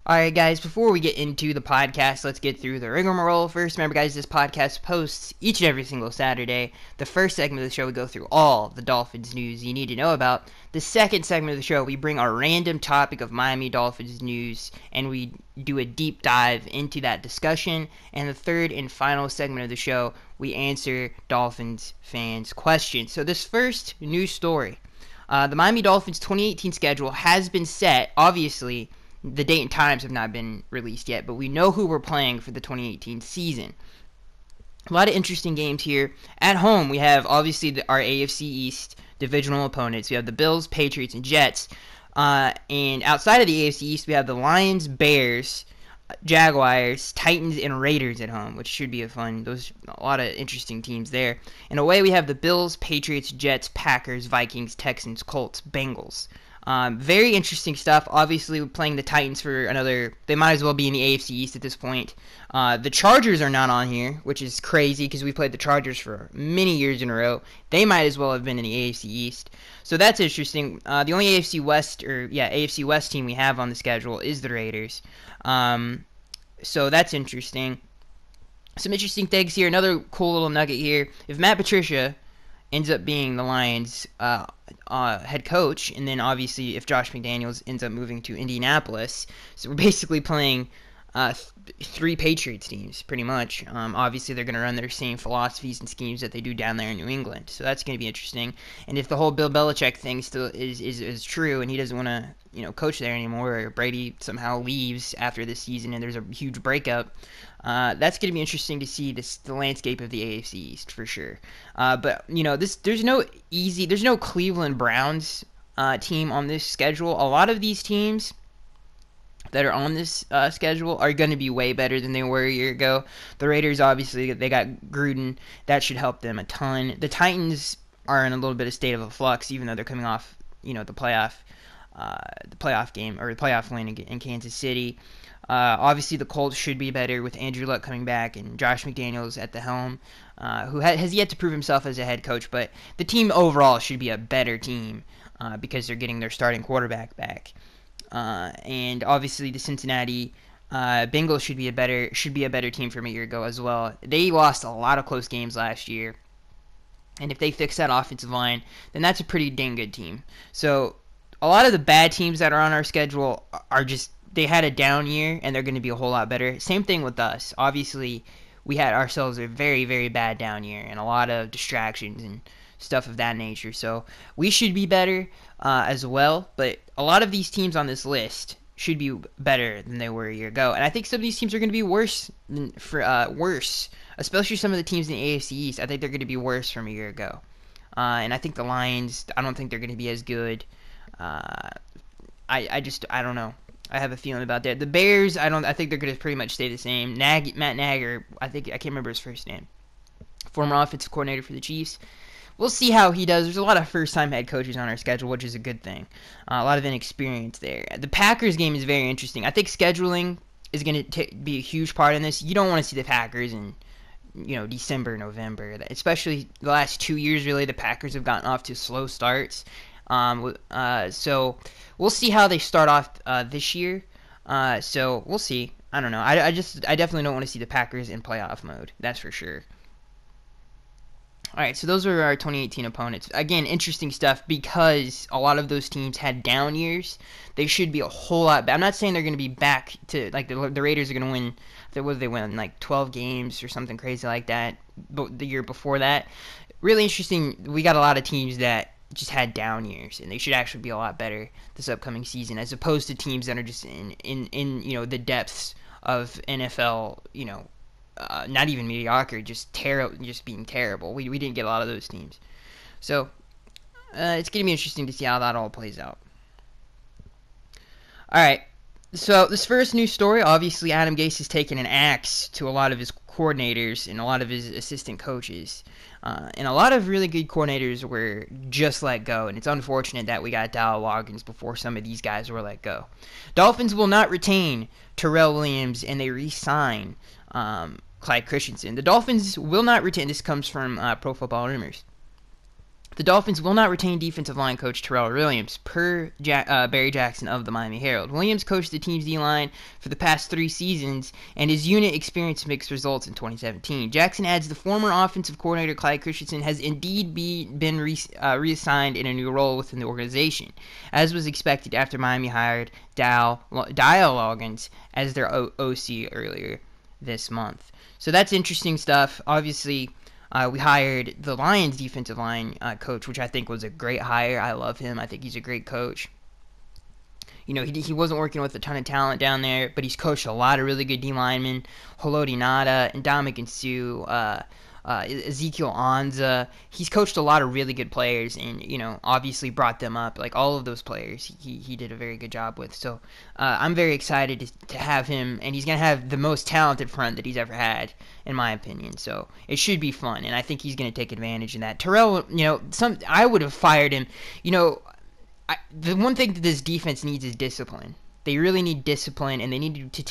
Alright guys, before we get into the podcast, let's get through the rigmarole first. Remember guys, this podcast posts each and every single Saturday. The first segment of the show, we go through all the Dolphins news you need to know about. The second segment of the show, we bring our random topic of Miami Dolphins news, and we do a deep dive into that discussion. And the third and final segment of the show, we answer Dolphins fans' questions. So this first news story, the Miami Dolphins 2018 schedule has been set. Obviously, the date and times have not been released yet, but we know who we're playing for the 2018 season. A lot of interesting games here. At home, we have obviously our AFC East divisional opponents. We have the Bills, Patriots, and Jets. And outside of the AFC East, we have the Lions, Bears, Jaguars, Titans, and Raiders at home, which should be a lot of interesting teams there. And away, we have the Bills, Patriots, Jets, Packers, Vikings, Texans, Colts, Bengals. Very interesting stuff. Obviously, we're playing the Titans for they might as well be in the AFC East at this point. The Chargers are not on here, which is crazy because we played the Chargers for many years in a row. They might as well have been in the AFC East. So that's interesting. The only AFC West team we have on the schedule is the Raiders. So that's interesting. Some interesting things here. Another cool little nugget here. If Matt Patricia ends up being the Lions' head coach, and then obviously if Josh McDaniels ends up moving to Indianapolis, so we're basically playing three Patriots teams, pretty much. Obviously they're going to run their same philosophies and schemes that they do down there in New England, so that's going to be interesting. And if the whole Bill Belichick thing still is true, and he doesn't want to coach there anymore, or Brady somehow leaves after this season and there's a huge breakup, that's going to be interesting to see the landscape of the AFC East for sure. But there's no Cleveland Browns team on this schedule. A lot of these teams that are on this schedule are going to be way better than they were a year ago. The Raiders, obviously, they got Gruden. That should help them a ton. The Titans are in a little bit of state of a flux, even though they're coming off, the playoff game or the playoff win in Kansas City. Obviously, the Colts should be better with Andrew Luck coming back and Josh McDaniels at the helm, who has yet to prove himself as a head coach. But the team overall should be a better team because they're getting their starting quarterback back. And obviously, the Cincinnati Bengals should be a better team from a year ago as well. They lost a lot of close games last year, and if they fix that offensive line, then that's a pretty dang good team. So a lot of the bad teams that are on our schedule are just, they had a down year, and they're going to be a whole lot better. Same thing with us. Obviously, we had ourselves a very, very bad down year and a lot of distractions and stuff of that nature. So we should be better as well. But a lot of these teams on this list should be better than they were a year ago. And I think some of these teams are going to be worse, especially some of the teams in the AFC East. I think they're going to be worse from a year ago. And I think the Lions, I don't think they're going to be as good. I don't know. I have a feeling about that. The Bears, I think they're going to pretty much stay the same. Matt Nagy, I can't remember his first name. Former offensive coordinator for the Chiefs. We'll see how he does. There's a lot of first-time head coaches on our schedule, which is a good thing. A lot of inexperience there. The Packers game is very interesting. I think scheduling is going to be a huge part in this. You don't want to see the Packers in December, November. Especially the last 2 years, really, the Packers have gotten off to slow starts. So we'll see how they start off this year. So we'll see. I don't know. I definitely don't want to see the Packers in playoff mode. That's for sure. All right, so those are our 2018 opponents. Again, interesting stuff because a lot of those teams had down years. They should be a whole lot better. I'm not saying they're going to be back to, like, the Raiders are going to win. They win, like, 12 games or something crazy like that the year before that. Really interesting. We got a lot of teams that just had down years, and they should actually be a lot better this upcoming season, as opposed to teams that are just in the depths of NFL, not even mediocre, just being terrible. We didn't get a lot of those teams, so it's gonna be interesting to see how that all plays out. All right, so this first news story, obviously Adam Gase has taken an axe to a lot of his coordinators and a lot of his assistant coaches. And a lot of really good coordinators were just let go, and it's unfortunate that we got Dowell Loggins before some of these guys were let go. Dolphins will not retain Terrell Williams, and they re-sign Clyde Christensen. The Dolphins will not retain. This comes from Pro Football Rumors. The Dolphins will not retain defensive line coach Terrell Williams, per Barry Jackson of the Miami Herald. Williams coached the team's D-line for the past 3 seasons, and his unit experienced mixed results in 2017. Jackson adds the former offensive coordinator Clyde Christensen has indeed been reassigned in a new role within the organization, as was expected after Miami hired Dial Loggins as their OC earlier this month. So that's interesting stuff. Obviously, we hired the Lions defensive line coach, which I think was a great hire. I love him. I think he's a great coach. You know, he wasn't working with a ton of talent down there, but he's coached a lot of really good D linemen. Haloti Ngata, Ndamukong Suh, Ezekiel Anza. He's coached a lot of really good players, and, you know, obviously brought them up. Like, all of those players he did a very good job with. So I'm very excited to have him, and he's going to have the most talented front that he's ever had, in my opinion. So it should be fun, and I think he's going to take advantage of that. Terrell, you know, I would have fired him. You know, the one thing that this defense needs is discipline. They really need discipline, and they need to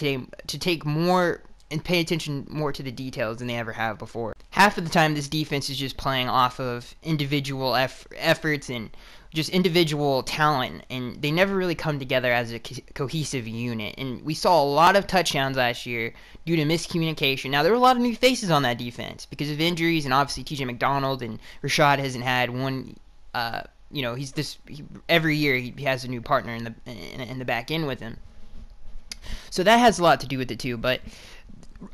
take more and pay attention more to the details than they ever have before. Half of the time, this defense is just playing off of individual efforts and just individual talent, and they never really come together as a cohesive unit. And we saw a lot of touchdowns last year due to miscommunication. Now, there were a lot of new faces on that defense because of injuries, and obviously TJ McDonald and Rashad hasn't had one. You know, every year he has a new partner in the back end with him. So that has a lot to do with it too. But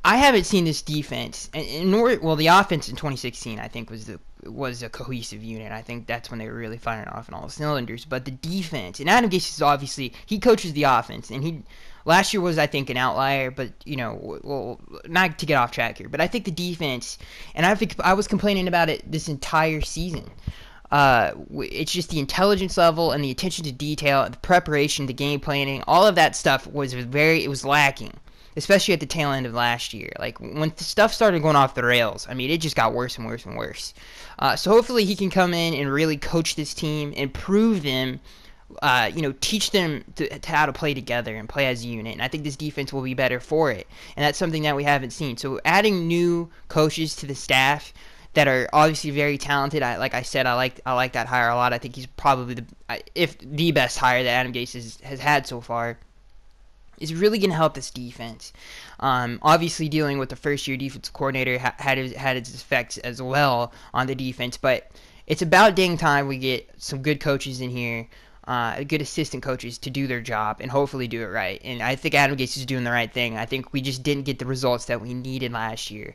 I haven't seen this defense, the offense in 2016 I think was a cohesive unit. I think that's when they were really firing off on all cylinders. But the defense, and Adam Gase is obviously, he coaches the offense, and last year was, I think, an outlier. But, you know, well, not to get off track here, but I think the defense, and I was complaining about it this entire season. It's just the intelligence level and the attention to detail, the preparation, the game planning, all of that stuff was lacking, especially at the tail end of last year. Like, when the stuff started going off the rails, I mean, it just got worse and worse and worse. So hopefully he can come in and really coach this team, improve them, you know, teach them to how to play together and play as a unit. And I think this defense will be better for it. And that's something that we haven't seen. So adding new coaches to the staff that are obviously very talented. Like I said, I like that hire a lot. I think he's probably the best hire that Adam Gase has had so far. Is really going to help this defense. Obviously, dealing with the first-year defensive coordinator had its effects as well on the defense. But it's about dang time we get some good coaches in here, good assistant coaches to do their job and hopefully do it right. And I think Adam Gase is doing the right thing. I think we just didn't get the results that we needed last year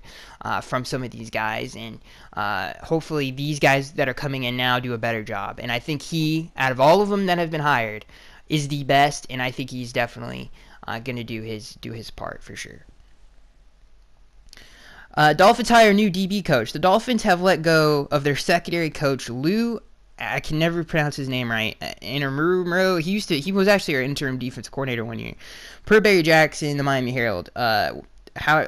from some of these guys. And hopefully these guys that are coming in now do a better job. And I think he, out of all of them that have been hired, is the best. And I think he's definitely going to do his part for sure. Dolphins hire a new DB coach. The Dolphins have let go of their secondary coach, Lou. I can never pronounce his name right. Inamuro. He was actually our interim defensive coordinator one year. Per Barry Jackson, the Miami Herald,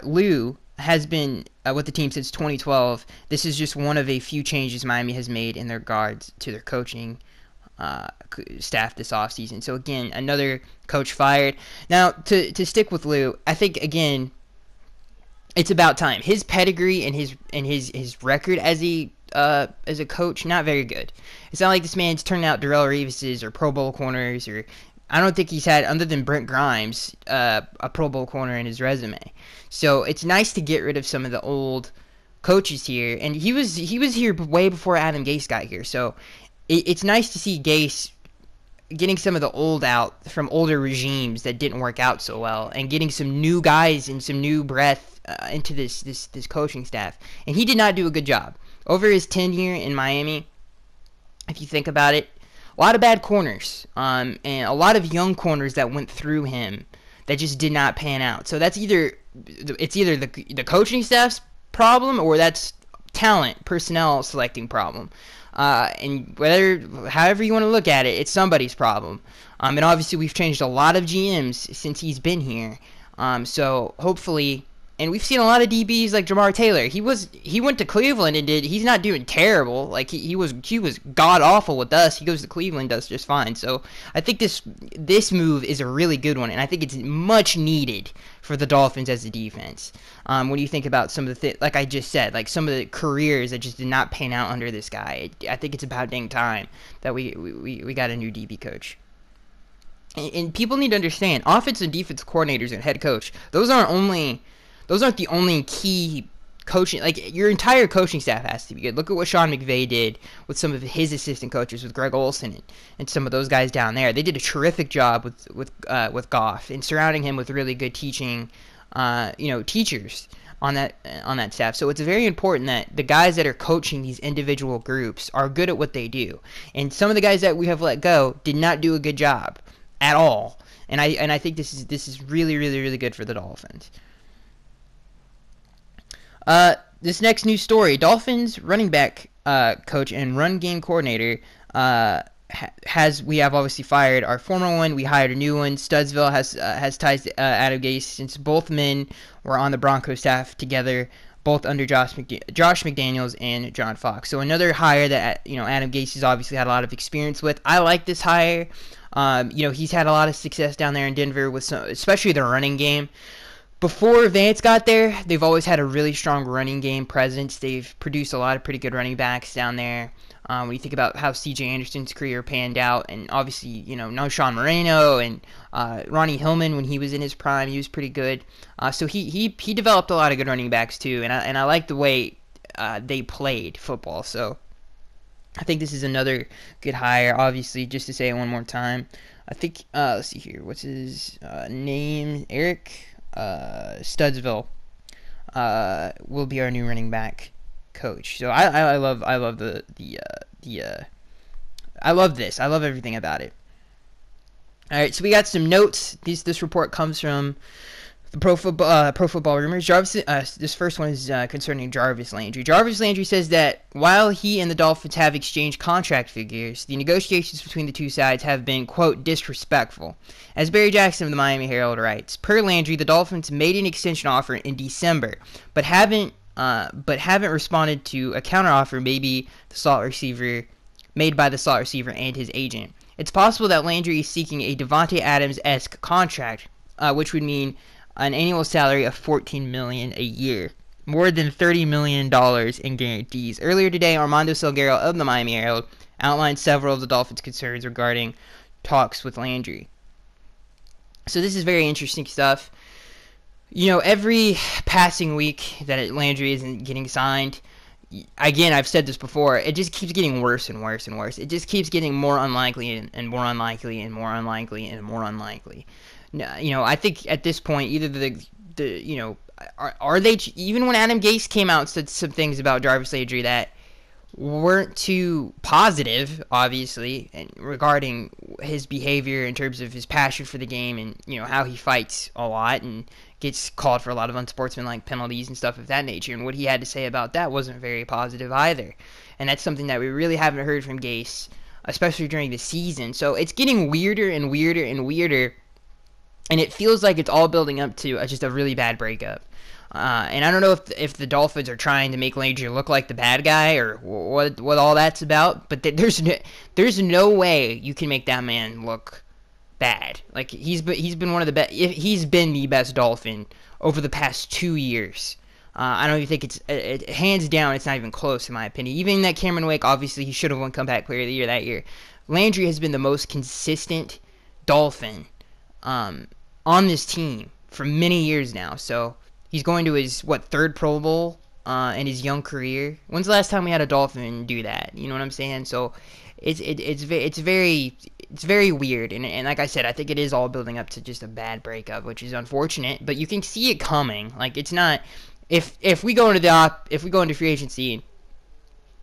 Lou has been with the team since 2012. This is just one of a few changes Miami has made in regards to their coaching staff this offseason. So again, another coach fired. Now to stick with Lou, I think again, it's about time. His pedigree and his record as a coach, not very good. It's not like this man's turning out Darrelle Revis's or Pro Bowl corners, or I don't think he's had, other than Brent Grimes, a Pro Bowl corner in his resume. So it's nice to get rid of some of the old coaches here, and he was here way before Adam Gase got here. So it's nice to see Gase getting some of the old out from older regimes that didn't work out so well, and getting some new guys and some new breath into this coaching staff. And he did not do a good job. Over his tenure in Miami, if you think about it, a lot of bad corners, and a lot of young corners that went through him that just did not pan out. So that's either the coaching staff's problem, or that's talent, personnel selecting problem. And however you want to look at it, it's somebody's problem. And obviously we've changed a lot of GMs since he's been here. So hopefully And we've seen a lot of DBs like Jamar Taylor. He went to Cleveland and he's not doing terrible. Like he was god awful with us. He goes to Cleveland, does just fine. So I think this move is a really good one, and I think it's much needed for the Dolphins as a defense. When you think about some of the like I just said, like some of the careers that just did not pan out under this guy, I think it's about dang time that we got a new DB coach. And people need to understand, offensive and defensive coordinators and head coach, those aren't the only key coaching. Like, your entire coaching staff has to be good. Look at what Sean McVay did with some of his assistant coaches, with Greg Olson and some of those guys down there. They did a terrific job with Goff and surrounding him with really good teaching, teachers on that staff. So it's very important that the guys that are coaching these individual groups are good at what they do. And some of the guys that we have let go did not do a good job at all. And I think this is really, really, really good for the Dolphins. This next news story: Dolphins running back coach and run game coordinator we have obviously fired our former one. We hired a new one. Studsville has ties to Adam Gase, since both men were on the Broncos staff together, both under Josh McDaniels and John Fox. So another hire that Adam Gase has obviously had a lot of experience with. I like this hire. He's had a lot of success down there in Denver with especially the running game. Before Vance got there, they've always had a really strong running game presence. They've produced a lot of pretty good running backs down there. When you think about how C.J. Anderson's career panned out, and obviously, no Sean Moreno and Ronnie Hillman when he was in his prime, he was pretty good. So he developed a lot of good running backs too, and I like the way they played football. So I think this is another good hire. Obviously, just to say it one more time, I think let's see here, what's his name? Eric Studsville will be our new running back coach. So I love I love this. I love everything about it. All right, so we got some notes. This report comes from the Pro Football Rumors. This first one is concerning Jarvis Landry. Jarvis Landry says that while he and the Dolphins have exchanged contract figures, the negotiations between the two sides have been, quote, disrespectful. As Barry Jackson of the Miami Herald writes, per Landry, the Dolphins made an extension offer in December, but haven't responded to a counteroffer made by the slot receiver and his agent. It's possible that Landry is seeking a Devontae Adams-esque contract, which would mean an annual salary of $14 million a year, more than $30 million in guarantees. Earlier today, Armando Salguero of the Miami Herald outlined several of the Dolphins' concerns regarding talks with Landry. So this is very interesting stuff. Every passing week that Landry isn't getting signed, again, I've said this before, it just keeps getting worse and worse and worse. It just keeps getting more unlikely and more unlikely and more unlikely and more unlikely. I think at this point, either are they, even when Adam Gase came out and said some things about Jarvis Landry that weren't too positive, obviously, and regarding his behavior in terms of his passion for the game and, how he fights a lot and gets called for a lot of unsportsmanlike penalties and stuff of that nature, and what he had to say about that wasn't very positive either. And that's something that we really haven't heard from Gase, especially during the season. So it's getting weirder and weirder and weirder, and it feels like it's all building up to just a really bad breakup. And I don't know if the Dolphins are trying to make Landry look like the bad guy or what all that's about, but there's no way you can make that man look bad. Like, he's been one of the best. He's been the best Dolphin over the past 2 years. I don't even think it's hands down. It's not even close in my opinion. Even that Cameron Wake, obviously he should have won Comeback Player of the Year that year. Landry has been the most consistent Dolphin on this team for many years now. So he's going to his third Pro Bowl in his young career. When's the last time we had a Dolphin do that? You know what I'm saying? So it's very weird, and like I said, I think it is all building up to just a bad breakup, which is unfortunate. But you can see it coming. Like, it's not if we go into free agency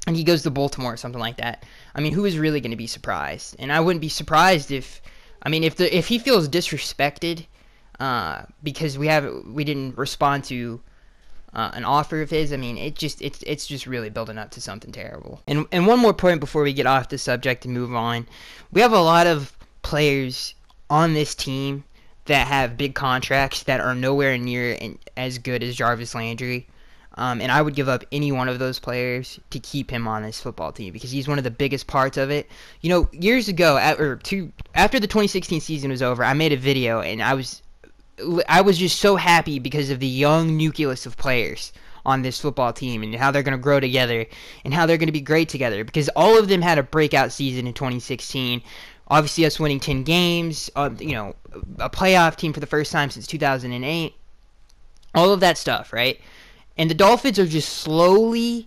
and he goes to Baltimore or something like that. I mean, who is really going to be surprised? And I wouldn't be surprised if he feels disrespected because we didn't respond to an offer of his. I mean, it's just really building up to something terrible. And one more point before we get off the subject and move on. We have a lot of players on this team that have big contracts that are nowhere near as good as Jarvis Landry. And I would give up any one of those players to keep him on this football team because he's one of the biggest parts of it. You know, years ago, after the 2016 season was over, I made a video, and I was just so happy because of the young nucleus of players on this football team and how they're going to grow together and how they're going to be great together, because all of them had a breakout season in 2016. Obviously, us winning 10 games, you know, a playoff team for the first time since 2008, all of that stuff, right? And the Dolphins are just slowly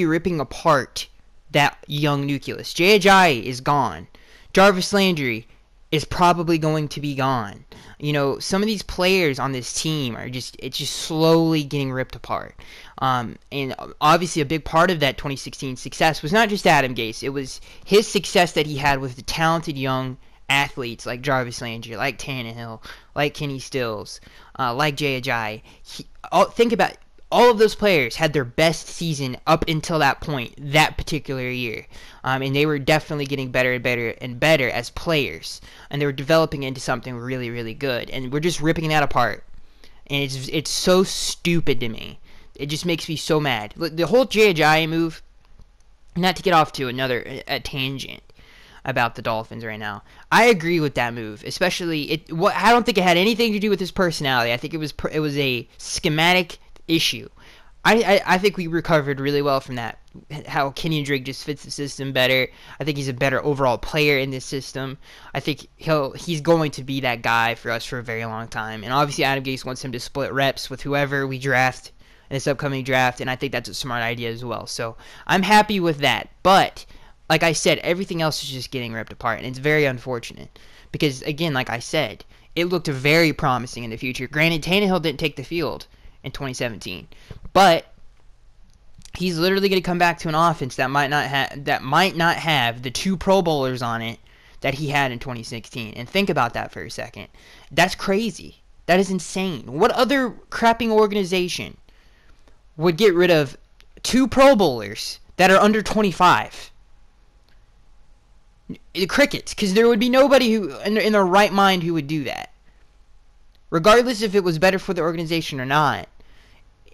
ripping apart that young nucleus. Jay Ajayi is gone. Jarvis Landry is probably going to be gone. You know, some of these players on this team are just slowly getting ripped apart. And obviously a big part of that 2016 success was not just Adam Gase. It was his success that he had with the talented young athletes like Jarvis Landry, like Tannehill, like Kenny Stills, like Jay Ajayi. Think about it. All of those players had their best season up until that point, that particular year. And they were definitely getting better and better and better as players. And they were developing into something really, really good. And we're just ripping that apart. And it's so stupid to me. It just makes me so mad. The whole Jay Ajayi move, not to get off to a tangent about the Dolphins right now. I agree with that move, especially I don't think it had anything to do with his personality. I think it was a schematic issue. I think we recovered really well from that. How Kenyon Drake just fits the system better. I think he's a better overall player in this system. I think he's going to be that guy for us for a very long time. And obviously Adam Gase wants him to split reps with whoever we draft in this upcoming draft, and I think that's a smart idea as well. So I'm happy with that. But like I said, everything else is just getting ripped apart, and it's very unfortunate. Because again, like I said, it looked very promising in the future. Granted, Tannehill didn't take the field in 2017, but he's literally going to come back to an offense that might not have the 2 Pro Bowlers on it that he had in 2016. And think about that for a second. That's crazy. That is insane. What other crapping organization would get rid of 2 Pro Bowlers that are under 25? The crickets, because there would be nobody who in their right mind who would do that, regardless if it was better for the organization or not.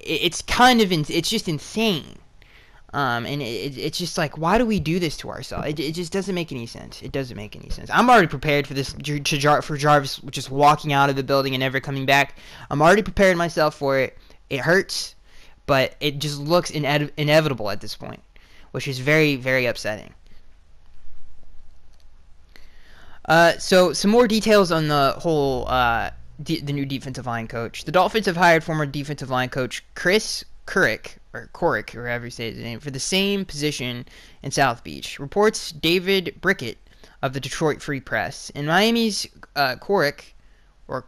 It's just insane. And it's just like, why do we do this to ourselves? It just doesn't make any sense. It doesn't make any sense. I'm already prepared for this, for Jarvis just walking out of the building and never coming back. I'm already preparing myself for it. It hurts, but it just looks inevitable at this point, which is very, very upsetting. So some more details on the whole the new defensive line coach. The Dolphins have hired former defensive line coach Chris Kuric, or however you say his name, for the same position in South Beach. Reports David Brickett of the Detroit Free Press. In Miami's Kuric, or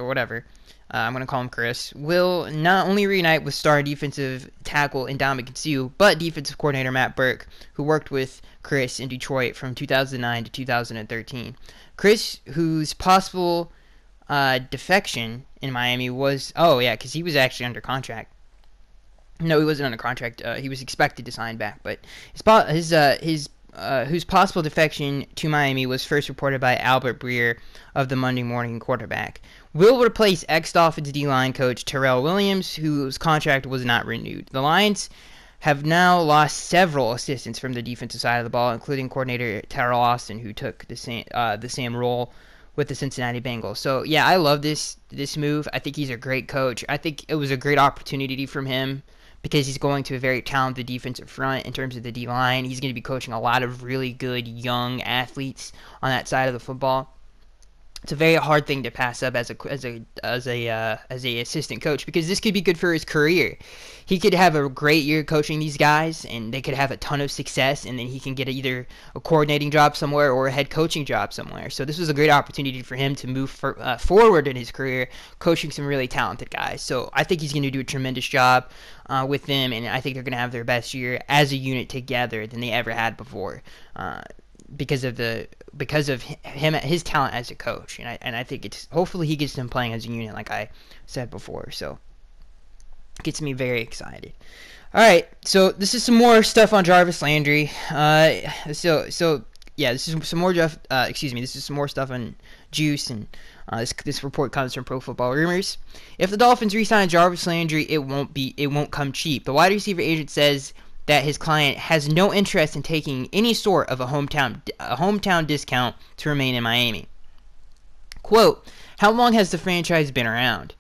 whatever, I'm going to call him Chris, will not only reunite with star defensive tackle Ndamukong Suh, but defensive coordinator Matt Burke, who worked with Chris in Detroit from 2009 to 2013. Chris, whose possible defection in Miami was, because he was actually under contract. No, he wasn't under contract. He was expected to sign back, but whose possible defection to Miami was first reported by Albert Breer of the Monday Morning Quarterback. Will replace ex-Dolphins D-line coach Terrell Williams, whose contract was not renewed. The Lions have now lost several assistants from the defensive side of the ball, including coordinator Terrell Austin, who took the same role with the Cincinnati Bengals. So, yeah, I love this move. I think he's a great coach. I think it was a great opportunity from him because he's going to a very talented defensive front in terms of the D-line. He's going to be coaching a lot of really good young athletes on that side of the football. It's a very hard thing to pass up as a assistant coach, because this could be good for his career. He could have a great year coaching these guys, and they could have a ton of success, and then he can get either a coordinating job somewhere or a head coaching job somewhere. So this was a great opportunity for him to move forward in his career, coaching some really talented guys. So I think he's going to do a tremendous job with them, and I think they're going to have their best year as a unit together than they ever had before. Because of him, his talent as a coach, and I think hopefully he gets them playing as a unit, like I said before. So it gets me very excited. All right, so this is some more stuff on Jarvis Landry. This is some more This is some more stuff on juice, and this report comes from Pro Football Rumors. If the Dolphins re-sign Jarvis Landry, it won't come cheap. The wide receiver agent says that his client has no interest in taking any sort of a hometown discount to remain in Miami. Quote, how long has the franchise been around?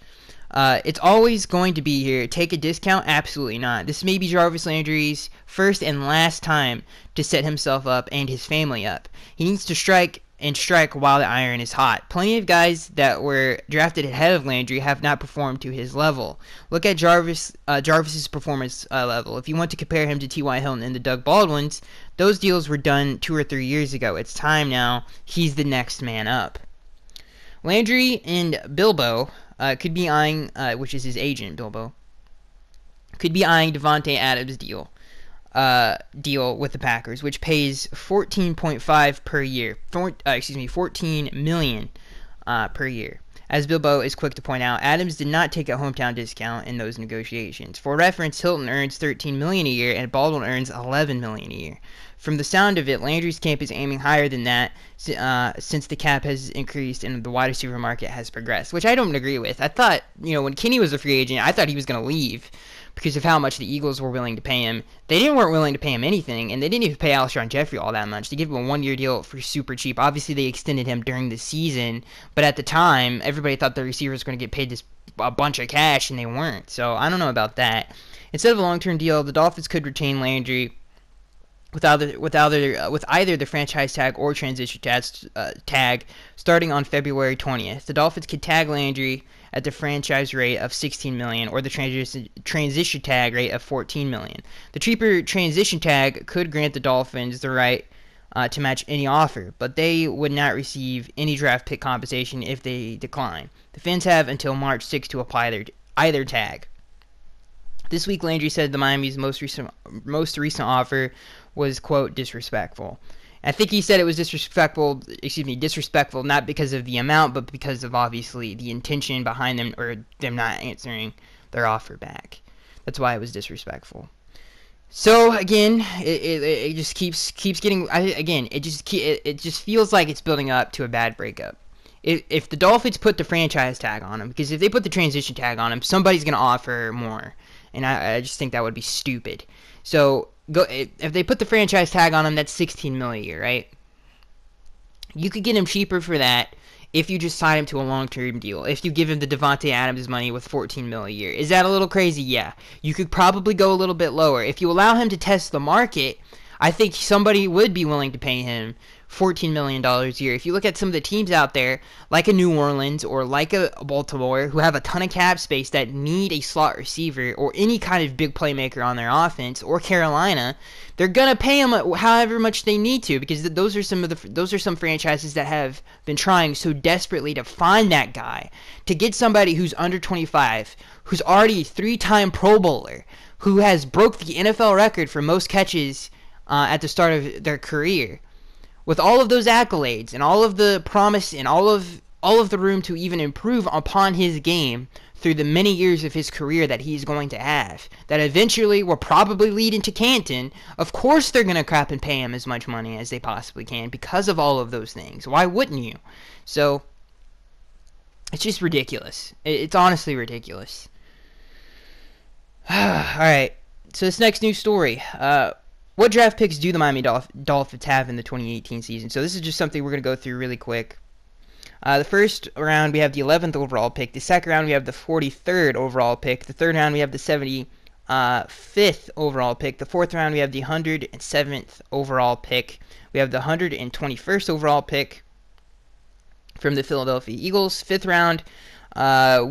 It's always going to be here. Take a discount? Absolutely not. This may be Jarvis Landry's first and last time to set himself up and his family up. He needs to strike while the iron is hot. Plenty of guys that were drafted ahead of Landry have not performed to his level. Look at Jarvis's performance level. If you want to compare him to T.Y. Hilton and the Doug Baldwins, those deals were done 2 or 3 years ago. It's time now. He's the next man up. Landry and Bilbo could be eyeing, which is his agent, Bilbo, could be eyeing Davante Adams' deal with the Packers, which pays $14.5 per year. 14 million per year. As Bilbo is quick to point out, Adams did not take a hometown discount in those negotiations. For reference, Hilton earns $13 million a year and Baldwin earns $11 million a year. From the sound of it, Landry's camp is aiming higher than that since the cap has increased and the wide receiver market has progressed, which I don't agree with. I thought, when Kenny was a free agent, I thought he was going to leave because of how much the Eagles were willing to pay him. They weren't willing to pay him anything, and they didn't even pay Alshon Jeffrey all that much. They gave him a 1-year deal for super cheap. Obviously, they extended him during the season, but at the time, everybody thought the receivers were going to get paid a bunch of cash, and they weren't. So I don't know about that. Instead of a long-term deal, the Dolphins could retain Landry with either the franchise tag or transition tag starting on February 20th. The Dolphins could tag Landry at the franchise rate of $16 million or the transition tag rate of $14 million. The cheaper transition tag could grant the Dolphins the right to match any offer, but they would not receive any draft pick compensation if they decline. The Fins have until March 6th to apply either tag. This week, Landry said the Miami's most recent offer was, quote, disrespectful. I think he said it was disrespectful not because of the amount, but because of obviously the intention behind them or them not answering their offer back. That's why it was disrespectful. So again, it just keeps getting. It just feels like it's building up to a bad breakup. If the Dolphins put the franchise tag on him, because if they put the transition tag on him, somebody's going to offer more, and I just think that would be stupid. So if they put the franchise tag on him, that's $16 million a year, right? You could get him cheaper for that if you just sign him to a long-term deal. If you give him the Davante Adams money with $14 million a year, is that a little crazy? Yeah, you could probably go a little bit lower if you allow him to test the market. I think somebody would be willing to pay him $14 million a year. If you look at some of the teams out there, like a New Orleans or like a Baltimore, who have a ton of cap space that need a slot receiver or any kind of big playmaker on their offense, or Carolina, they're gonna pay him however much they need to, because those are some franchises that have been trying so desperately to find that guy, to get somebody who's under 25, who's already a 3-time Pro Bowler, who has broke the NFL record for most catches at the start of their career. With all of those accolades and all of the promise and all of the room to even improve upon his game through the many years of his career that he's going to have, that eventually will probably lead into Canton, of course they're going to crap and pay him as much money as they possibly can because of all of those things. Why wouldn't you? So, it's just ridiculous. It's honestly ridiculous. Alright, so this next news story. What draft picks do the Miami Dolphins have in the 2018 season? So this is just something we're going to go through really quick. The first round, we have the 11th overall pick. The second round, we have the 43rd overall pick. The third round, we have the 75th overall pick. The fourth round, we have the 107th overall pick. We have the 121st overall pick from the Philadelphia Eagles. Fifth round,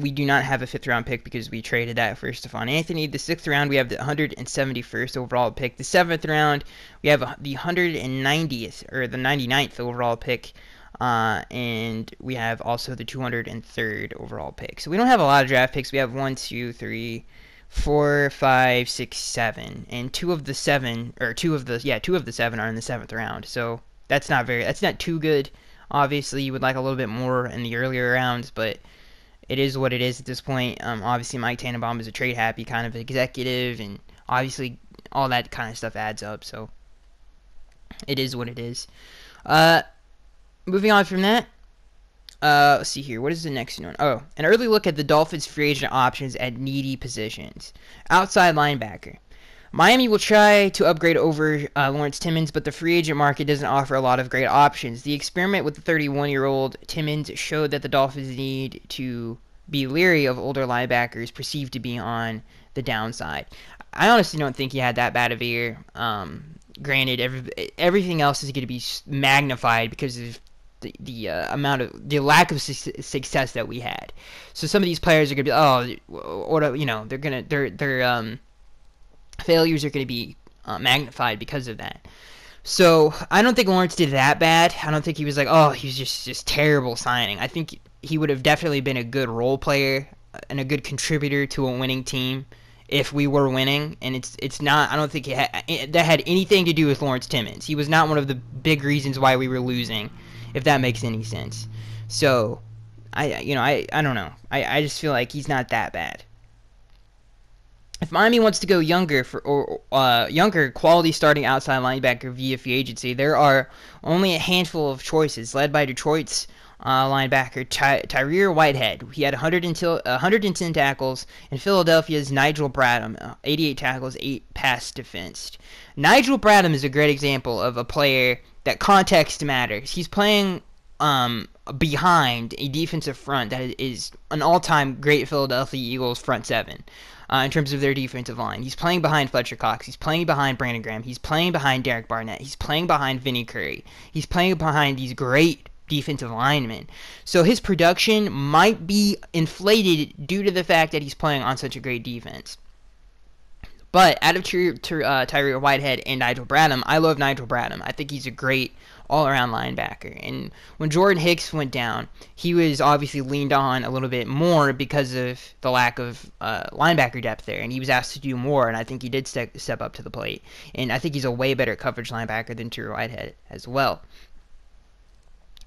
we do not have a fifth-round pick because we traded that for Stephon Anthony. The sixth round, we have the 171st overall pick. The seventh round, we have the 190th or the 99th overall pick. And we have also the 203rd overall pick. So we don't have a lot of draft picks. We have 1, 2, 3, 4, 5, 6, 7, and two of the seven are in the seventh round. So that's not too good. Obviously, you would like a little bit more in the earlier rounds, but it is what it is at this point. Obviously, Mike Tannenbaum is a trade-happy kind of executive, and obviously all that kind of stuff adds up. So it is what it is. Moving on from that, Let's see here. What is the next one? Oh, an early look at the Dolphins' free agent options at needy positions. Outside linebacker. Miami will try to upgrade over Lawrence Timmons, but the free agent market doesn't offer a lot of great options. The experiment with the 31-year-old Timmons showed that the Dolphins need to be leery of older linebackers perceived to be on the downside. I honestly don't think he had that bad of a year. Granted, everything else is going to be magnified because of the lack of success that we had. So some of these players are gonna be their failures are gonna be magnified because of that. So I don't think Lawrence did that bad. I don't think he was like, oh, he's just terrible signing. I think he would have definitely been a good role player and a good contributor to a winning team if we were winning. And it's not. I don't think that had anything to do with Lawrence Timmons. He was not one of the big reasons why we were losing, if that makes any sense. So, I don't know. I just feel like he's not that bad. If Miami wants to go younger younger quality starting outside linebacker via free agency, there are only a handful of choices, led by Detroit's linebacker Tyree Whitehead. He had 110 tackles, and Philadelphia's Nigel Bradham, 88 tackles, 8 pass defensed. Nigel Bradham is a great example of a player that context matters. He's playing behind a defensive front that is an all-time great Philadelphia Eagles front seven in terms of their defensive line. He's playing behind Fletcher Cox. He's playing behind Brandon Graham. He's playing behind Derek Barnett. He's playing behind Vinnie Curry. He's playing behind these great defensive linemen. So his production might be inflated due to the fact that he's playing on such a great defense. But out of Tyree Whitehead and Nigel Bradham, I love Nigel Bradham. I think he's a great all-around linebacker. And when Jordan Hicks went down, he was obviously leaned on a little bit more because of the lack of linebacker depth there. And he was asked to do more, and I think he did step up to the plate. And I think he's a way better coverage linebacker than Tyree Whitehead as well.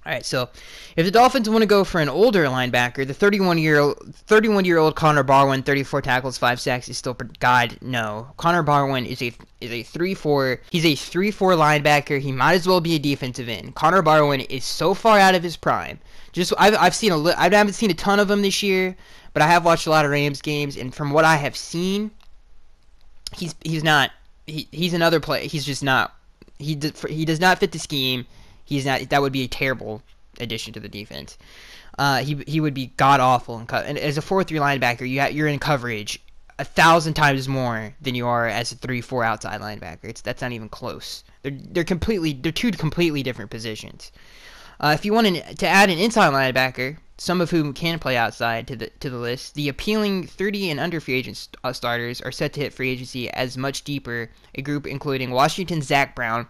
All right, so if the Dolphins want to go for an older linebacker, the 31-year-old Connor Barwin, 34 tackles, 5 sacks is still God no. Connor Barwin is a 3-4. He's a 3-4 linebacker. He might as well be a defensive end. Connor Barwin is so far out of his prime. I haven't seen a ton of him this year, but I have watched a lot of Rams games, and from what I have seen, he's another player. He's just not. He does not fit the scheme. He's not. That would be a terrible addition to the defense. He would be god awful. And as a 4-3 linebacker, you're in coverage 1,000 times more than you are as a 3-4 outside linebacker. That's not even close. They're two completely different positions. If you wanted to add an inside linebacker, some of whom can play outside to the list, the appealing 30 and under free agent starters are set to hit free agency as much deeper. A group including Washington's Zach Brown.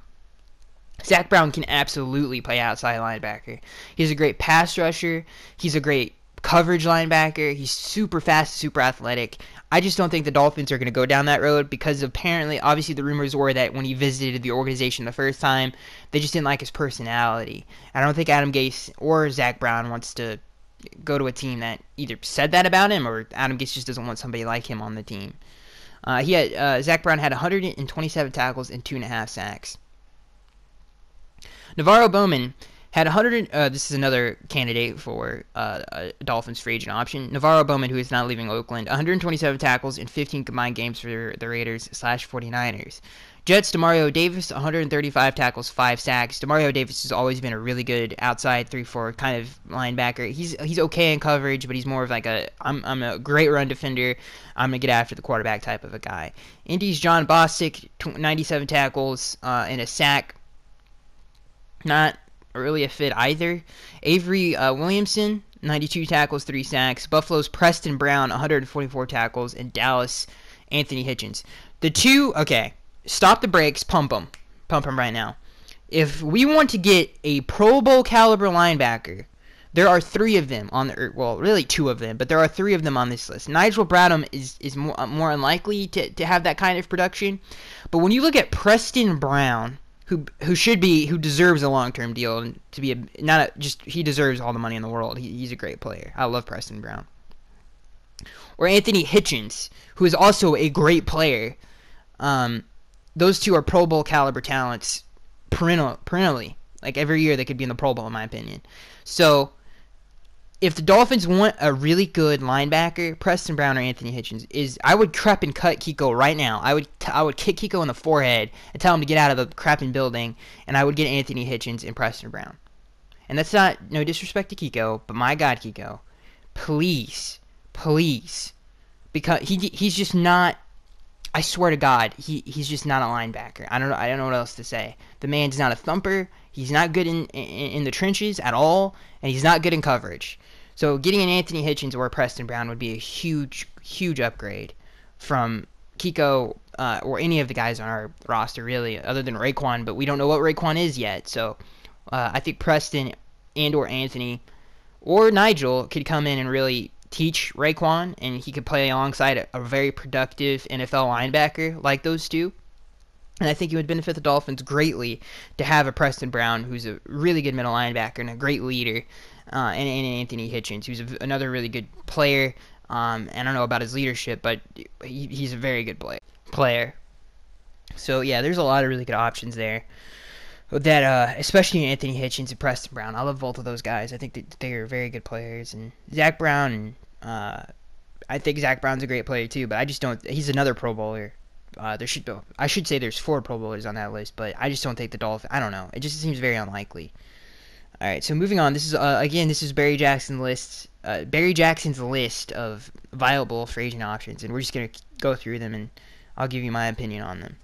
Zach Brown can absolutely play outside linebacker. He's a great pass rusher. He's a great coverage linebacker. He's super fast, super athletic. I just don't think the Dolphins are going to go down that road because obviously the rumors were that when he visited the organization the first time, they just didn't like his personality. I don't think Adam Gase or Zach Brown wants to go to a team that either said that about him or Adam Gase just doesn't want somebody like him on the team. Zach Brown had 127 tackles and 2.5 sacks. Navarro Bowman had 100. This is another candidate for a Dolphins free agent option. Navarro Bowman, who is not leaving Oakland, 127 tackles in 15 combined games for the Raiders/49ers. Jets, Demario Davis, 135 tackles, 5 sacks. Demario Davis has always been a really good outside 3-4 kind of linebacker. He's okay in coverage, but he's more of like I'm a great run defender. I'm going to get after the quarterback type of a guy. Indy's John Bostic, 97 tackles and a sack. Not really a fit either. Avery Williamson, 92 tackles, 3 sacks. Buffalo's Preston Brown, 144 tackles. And Dallas, Anthony Hitchens. Stop the brakes, pump them. Pump them right now. If we want to get a Pro Bowl caliber linebacker, there are 3 of them really 2 of them, but there are 3 of them on this list. Nigel Bradham is more unlikely to have that kind of production. But when you look at Preston Brown, who deserves a long-term deal and to be he deserves all the money in the world. He's a great player. I love Preston Brown. Or Anthony Hitchens, who is also a great player. Those 2 are Pro Bowl caliber talents perennially. Like every year they could be in the Pro Bowl in my opinion. So if the Dolphins want a really good linebacker, Preston Brown or Anthony Hitchens I would crep and cut Kiko right now. I would kick Kiko in the forehead and tell him to get out of the crapping building, and I would get Anthony Hitchens and Preston Brown. And that's no disrespect to Kiko, but my God, Kiko, please, because he's just not. I swear to God, he's just not a linebacker. I don't know what else to say. The man's not a thumper. He's not good in the trenches at all, and he's not good in coverage. So getting an Anthony Hitchens or Preston Brown would be a huge upgrade from Kiko or any of the guys on our roster, really, other than Raekwon. But we don't know what Raekwon is yet. So I think Preston and or Anthony or Nigel could come in and really teach Raekwon, and he could play alongside a very productive NFL linebacker like those two. And I think it would benefit the Dolphins greatly to have a Preston Brown, who's a really good middle linebacker and a great leader, and Anthony Hitchens, who's another really good player. And I don't know about his leadership, but he's a very good player. So yeah, there's a lot of really good options there. That especially Anthony Hitchens and Preston Brown. I love both of those guys. I think that they are very good players. And Zach Brown, I think Zach Brown's a great player too, but I just don't. He's another Pro Bowler. I should say there's 4 Pro Bowlers on that list, but I just don't think the Dolphins. I don't know. It just seems very unlikely. All right, so moving on. This is this is Barry Jackson's list of viable free agent options, and we're just gonna go through them, and I'll give you my opinion on them.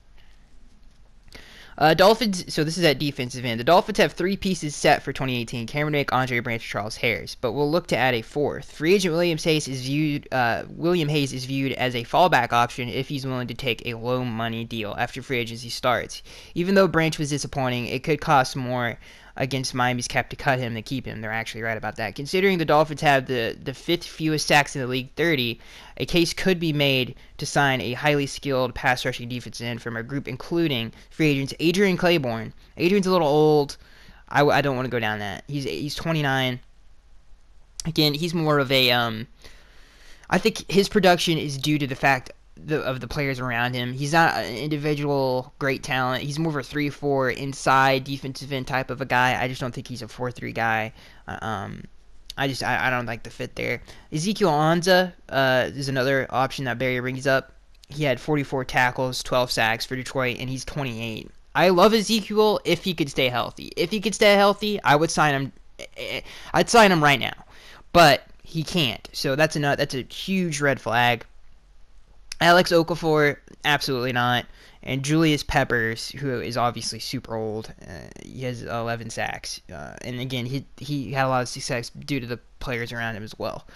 Dolphins, so this is at defensive end. The Dolphins have 3 pieces set for 2018: Cameron Wake, Andre Branch, Charles Harris, but we'll look to add a 4th. Free agent William Hayes is viewed as a fallback option if he's willing to take a low money deal after free agency starts. Even though Branch was disappointing, it could cost more against Miami's cap to cut him than keep him. They're actually right about that. Considering the Dolphins have the 5th fewest sacks in the league, 30, a case could be made to sign a highly skilled pass rushing defensive end from a group including free agents Adrian Claiborne. Adrian's a little old. I don't want to go down that. He's 29. Again, he's more of a I think his production is due to the fact of the players around him. He's not an individual great talent. He's more of a 3-4 inside defensive end type of a guy. I just don't think he's a 4-3 guy. I don't like the fit there. Ezekiel Anza is another option that Barry brings up. He had 44 tackles, 12 sacks for Detroit, and he's 28. I love Ezekiel if he could stay healthy. If he could stay healthy, I would sign him. I'd sign him right now, but he can't. So that's a huge red flag. Alex Okafor, absolutely not. And Julius Peppers, who is obviously super old, he has 11 sacks. And again, he had a lot of success due to the players around him as well.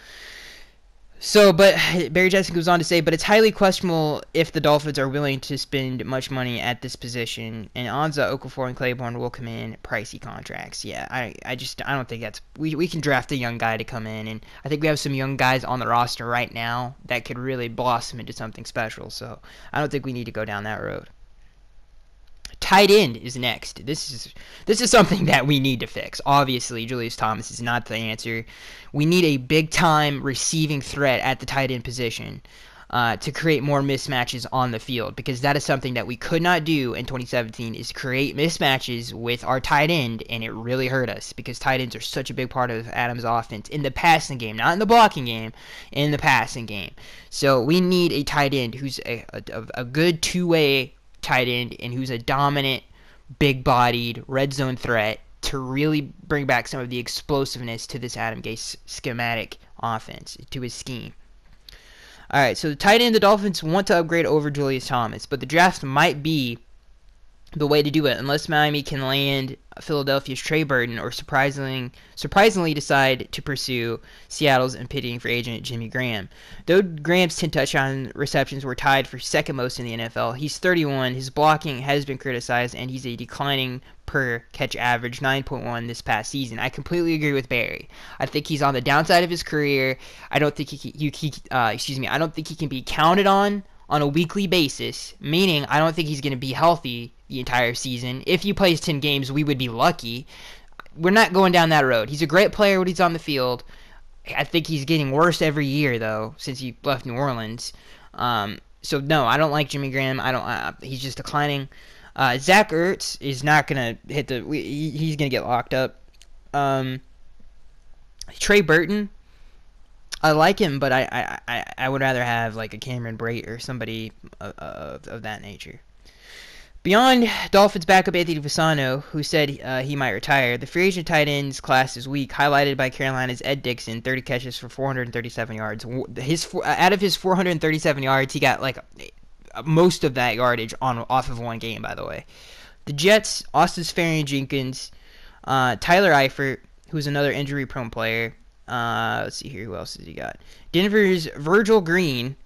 So, but Barry Jackson goes on to say, but it's highly questionable if the Dolphins are willing to spend much money at this position, and Anza, Okafor, and Claiborne will come in pricey contracts. Yeah, I don't think that's we can draft a young guy to come in, and I think we have some young guys on the roster right now that could really blossom into something special. So I don't think we need to go down that road. Tight end is next. This is something that we need to fix. Obviously, Julius Thomas is not the answer. We need a big-time receiving threat at the tight end position to create more mismatches on the field, because that is something that we could not do in 2017, is create mismatches with our tight end, and it really hurt us because tight ends are such a big part of Adams' offense in the passing game, not in the blocking game, in the passing game. So we need a tight end who's a good two-way tight end and who's a dominant, big-bodied, red zone threat to really bring back some of the explosiveness to this Adam Gase schematic offense, to his scheme. All right, so the tight end, the Dolphins want to upgrade over Julius Thomas, but the draft might be the way to do it unless Miami can land Philadelphia's Trey Burton or surprisingly decide to pursue Seattle's impending free agent Jimmy Graham. Though Graham's 10 touchdown receptions were tied for second most in the NFL, he's 31, his blocking has been criticized, and he's a declining per catch average 9.1 this past season. I completely agree with Barry. I think he's on the downside of his career. I don't think I don't think he can be counted on a weekly basis, meaning I don't think he's going to be healthy the entire season. If he plays 10 games, we would be lucky. We're not going down that road. He's a great player when he's on the field. I think he's getting worse every year, though, since he left New Orleans. So, no, I don't like Jimmy Graham. He's just declining. Zach Ertz is not going to hit he's going to get locked up. Trey Burton, I like him, but I would rather have like a Cameron Brate or somebody of that nature. Beyond Dolphins backup Anthony Fasano, who said he might retire, the free agent tight ends class is weak, highlighted by Carolina's Ed Dickson, 30 catches for 437 yards. Out of his 437 yards, he got like most of that yardage off of one game, by the way. The Jets, Austin Seferian-Jenkins, Tyler Eifert, who's another injury-prone player. Let's see here, who else has he got? Denver's Virgil Green,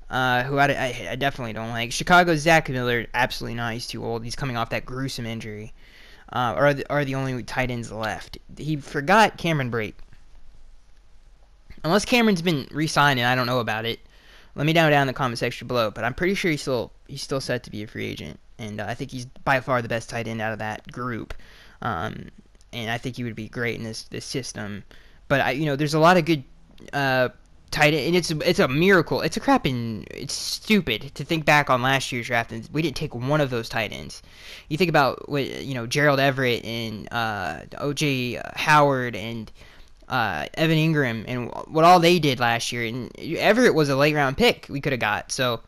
who I definitely don't like. Chicago's Zach Miller, absolutely not. He's too old. He's coming off that gruesome injury. Are the only tight ends left. He forgot Cameron Brate. Unless Cameron's been re-signed and I don't know about it, let me know down in the comment section below. But I'm pretty sure he's still set to be a free agent, and I think he's by far the best tight end out of that group. And I think he would be great in this system. But there's a lot of good tight end, and it's a miracle. It's stupid to think back on last year's draft and we didn't take one of those tight ends. You think about what Gerald Everett and O.J. Howard and Evan Ingram and what all they did last year, and Everett was a late round pick we could have got. So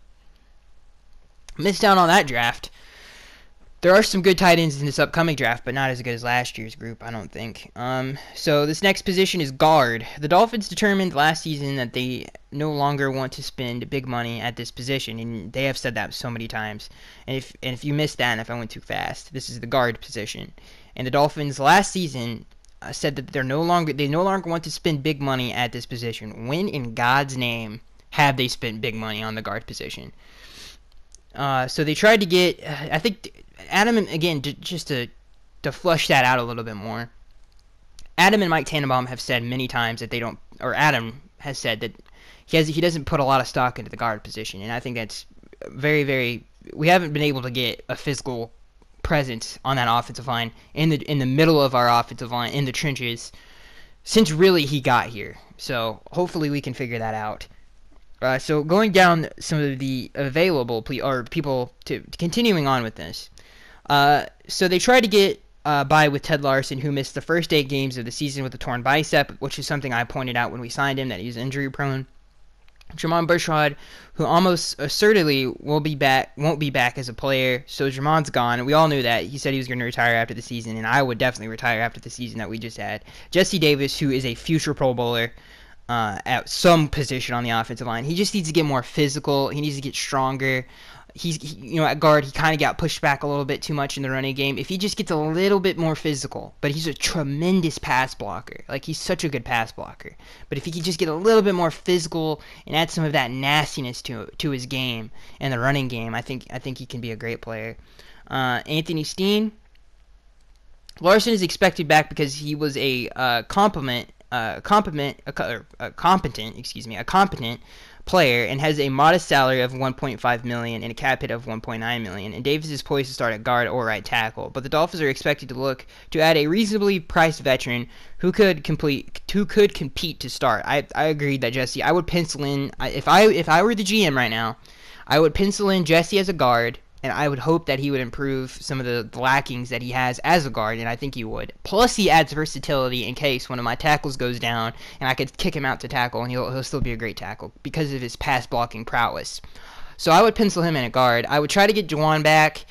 missed out on that draft. There are some good tight ends in this upcoming draft, but not as good as last year's group, I don't think. So this next position is guard. The Dolphins determined last season that they no longer want to spend big money at this position, and they have said that so many times. And if you missed that, and if I went too fast, this is the guard position. And the Dolphins last season said that they no longer want to spend big money at this position. When in God's name have they spent big money on the guard position? So they tried to get, I think, Adam, and again, just to flush that out a little bit more, Adam and Mike Tannenbaum have said many times that they don't, or Adam has said that he doesn't put a lot of stock into the guard position, and I think that's very, very, we haven't been able to get a physical presence on that offensive line in the middle of our offensive line, in the trenches, since really he got here. So hopefully we can figure that out. So going down some of the available people to continuing on with this. So they tried to get by with Ted Larson, who missed the first 8 games of the season with a torn bicep, which is something I pointed out when we signed him, that he's injury prone. Jermon Burchard, who almost assertedly won't be back as a player, so Jermon's gone, and we all knew that. He said he was going to retire after the season, and I would definitely retire after the season that we just had. Jesse Davis, who is a future Pro Bowler, at some position on the offensive line. He just needs to get more physical. He needs to get stronger. At guard, he kind of got pushed back a little bit too much in the running game. If he just gets a little bit more physical, but he's a tremendous pass blocker. Like, he's such a good pass blocker. But if he could just get a little bit more physical and add some of that nastiness to his game and the running game, I think he can be a great player. Anthony Steen. Larson is expected back because he was a competent player and has a modest salary of $1.5 million and a cap hit of $1.9 million. And Davis is poised to start at guard or right tackle. But the Dolphins are expected to look to add a reasonably priced veteran who could compete to start. I agree that Jesse. I would pencil in if I were the GM right now, I would pencil in Jesse as a guard. And I would hope that he would improve some of the lackings that he has as a guard, and I think he would. Plus, he adds versatility in case one of my tackles goes down, and I could kick him out to tackle, and he'll still be a great tackle because of his pass blocking prowess. So I would pencil him in at guard. I would try to get Juwan back,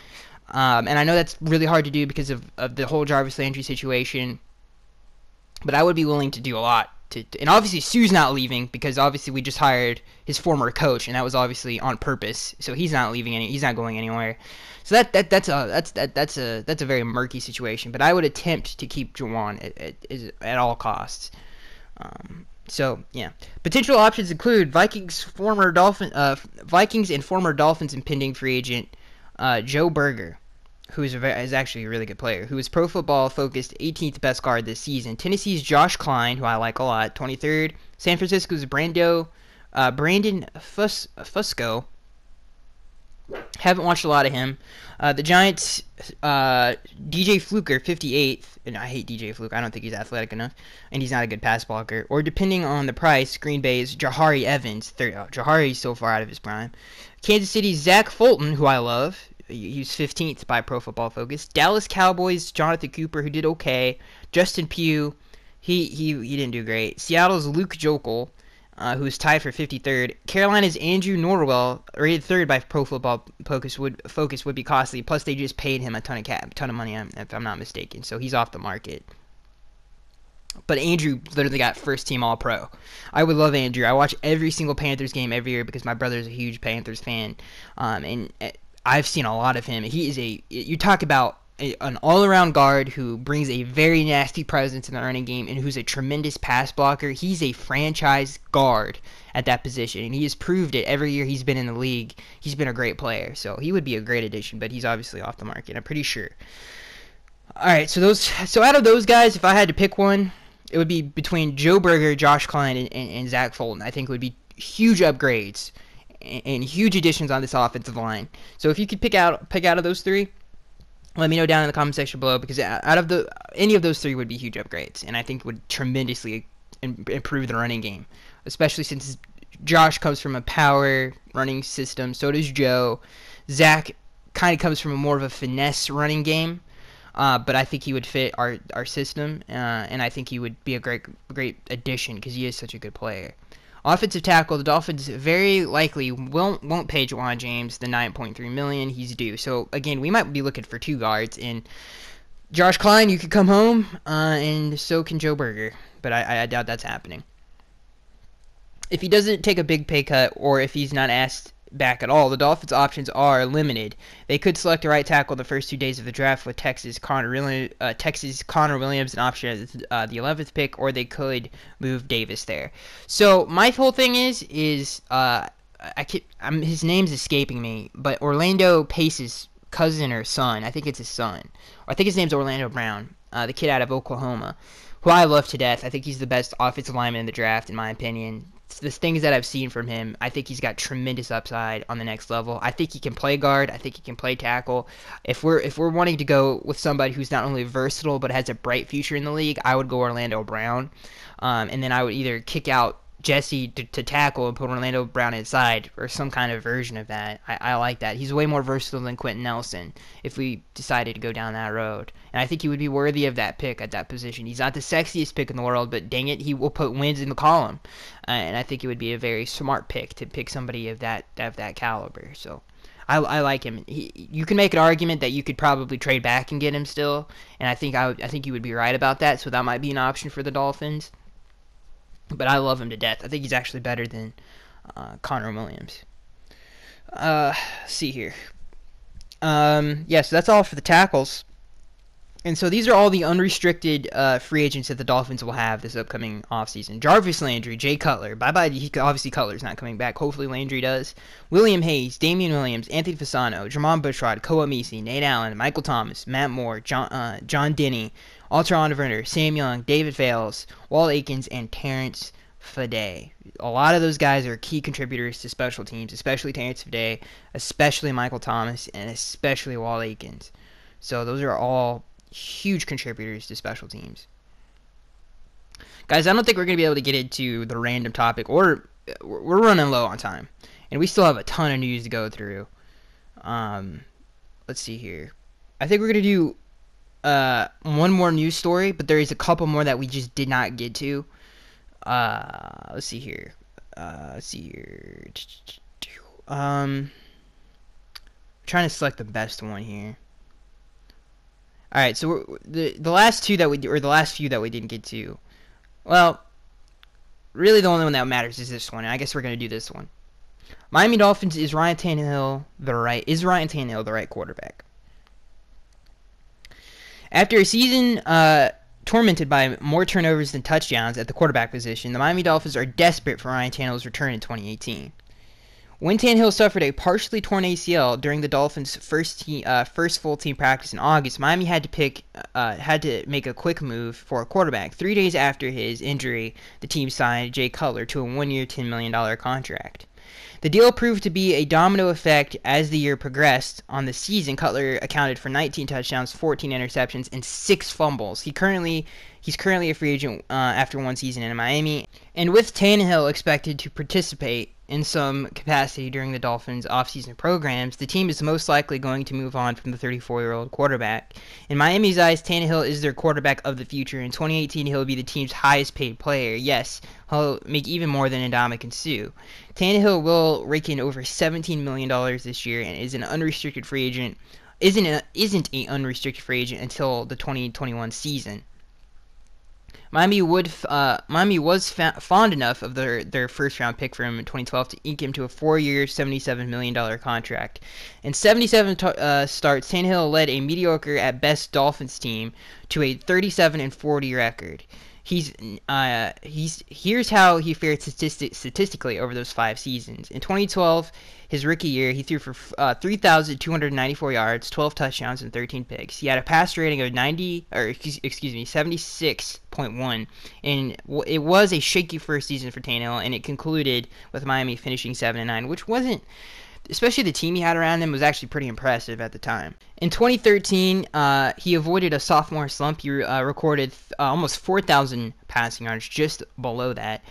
and I know that's really hard to do because of the whole Jarvis Landry situation, but I would be willing to do a lot. And obviously Sue's not leaving because obviously we just hired his former coach, and that was obviously on purpose. So he's not leaving he's not going anywhere. So that's a very murky situation. But I would attempt to keep Juwan at all costs. So yeah, potential options include Vikings and former Dolphins impending free agent Joe Berger, who is actually a really good player, who is Pro Football Focused 18th best guard this season. Tennessee's Josh Klein, who I like a lot, 23rd. San Francisco's Brandon Fusco. Haven't watched a lot of him. The Giants' DJ Fluker, 58th. And I hate DJ Fluke. I don't think he's athletic enough. And he's not a good pass blocker. Or depending on the price, Green Bay's Jahari Evans. Jahari's so far out of his prime. Kansas City's Zach Fulton, who I love. He's 15th by Pro Football Focus. Dallas Cowboys, Jonathan Cooper, who did okay. Justin Pugh, He didn't do great. Seattle's Luke Joeckel, who's tied for 53rd. Carolina's Andrew Norwell, rated 3rd by Pro Football Focus, would be costly. Plus, they just paid him a ton of money, if I'm not mistaken. So he's off the market. But Andrew literally got first team All-Pro. I would love Andrew. I watch every single Panthers game every year because my brother's a huge Panthers fan. And I've seen a lot of him. He is you talk about an all-around guard who brings a very nasty presence in the running game and who's a tremendous pass blocker. He's a franchise guard at that position, and he has proved it every year he's been in the league. He's been a great player, so he would be a great addition, but he's obviously off the market, I'm pretty sure. All right, so out of those guys, if I had to pick one, it would be between Joe Burger, Josh Klein, and Zach Fulton. I think it would be huge upgrades and huge additions on this offensive line. So if you could pick out of those three, let me know down in the comment section below, because out of any of those three would be huge upgrades, and I think would tremendously improve the running game, especially since Josh comes from a power running system. So does Joe. Zach kind of comes from more of a finesse running game. But I think he would fit our system, and I think he would be a great addition because he is such a good player. Offensive tackle, the Dolphins very likely won't pay Juwan James the $9.3 million he's due. So again, we might be looking for two guards, and Josh Klein, you could come home, and so can Joe Burger, but I doubt that's happening. If he doesn't take a big pay cut, or if he's not asked back at all, the Dolphins' options are limited. They could select a right tackle the first 2 days of the draft with Texas Connor Williams an option at the 11th pick, or they could move Davis there. So my whole thing is his name's escaping me, but Orlando Pace's cousin or son, I think it's his son, or I think his name's Orlando Brown, the kid out of Oklahoma, who I love to death. I think he's the best offensive lineman in the draft, in my opinion. The things that I've seen from him, I think he's got tremendous upside on the next level. I think he can play guard. I think he can play tackle. If we're wanting to go with somebody who's not only versatile but has a bright future in the league, I would go Orlando Brown. And then I would either kick out Jesse to tackle and put Orlando Brown inside, or some kind of version of that. I like that. He's way more versatile than Quentin Nelson if we decided to go down that road. And I think he would be worthy of that pick at that position. He's not the sexiest pick in the world, but dang it, he will put wins in the column. And I think it would be a very smart pick to pick somebody of that caliber. So I like him. You can make an argument that you could probably trade back and get him still, and I think you would be right about that. So that might be an option for the Dolphins. But I love him to death. I think he's actually better than Connor Williams. See here. Yeah, so that's all for the tackles. And so these are all the unrestricted free agents that the Dolphins will have this upcoming offseason. Jarvis Landry, Jay Cutler. Bye-bye. Obviously, Cutler's not coming back. Hopefully, Landry does. William Hayes, Damian Williams, Anthony Fasano, Jermon Bushrod, Koa Misi, Nate Allen, Michael Thomas, Matt Moore, John Denny, Alter Onderverner, Sam Young, David Fales, Walt Aikens, and Terrence Fede. A lot of those guys are key contributors to special teams, especially Terrence Fede, especially Michael Thomas, and especially Walt Aikens. So those are all huge contributors to special teams. Guys, I don't think we're going to be able to get into the random topic, or we're running low on time, and we still have a ton of news to go through. Let's see here. I think we're going to do one more news story, but there is a couple more that we just did not get to. Let's see here. I'm trying to select the best one here. All right, so the last few that we didn't get to. Well, really the only one that matters is this one, and I guess we're gonna do this one. Miami Dolphins, is Ryan Tannehill the right quarterback? After a season tormented by more turnovers than touchdowns at the quarterback position, the Miami Dolphins are desperate for Ryan Tannehill's return in 2018. When Tannehill suffered a partially torn ACL during the Dolphins' first full team practice in August, Miami had to make a quick move for a quarterback. 3 days after his injury, the team signed Jay Cutler to a one-year, $10 million contract. The deal proved to be a domino effect as the year progressed. On the season, Cutler accounted for 19 touchdowns, 14 interceptions, and 6 fumbles. He currently He's currently a free agent after one season in Miami. And with Tannehill expected to participate in some capacity during the Dolphins' offseason programs, the team is most likely going to move on from the 34-year-old quarterback. In Miami's eyes, Tannehill is their quarterback of the future. In 2018, he'll be the team's highest-paid player. Yes, he'll make even more than Ndamukong Suh. Tannehill will rake in over $17 million this year and is an unrestricted free agent. Isn't an unrestricted free agent until the 2021 season. Miami was fond enough of their first-round pick from him in 2012 to ink him to a 4-year, $77 million contract. In 77 starts, Tannehill led a mediocre at best Dolphins team to a 37-40 record. Here's how he fared statistically over those 5 seasons. In 2012, his rookie year, he threw for 3,294 yards, 12 touchdowns, and 13 picks. He had a passer rating of 76.1, and it was a shaky first season for Tannehill, and it concluded with Miami finishing 7-9, which wasn't, especially the team he had around him, was actually pretty impressive at the time. In 2013, he avoided a sophomore slump. He recorded almost 4,000 passing yards, just below that.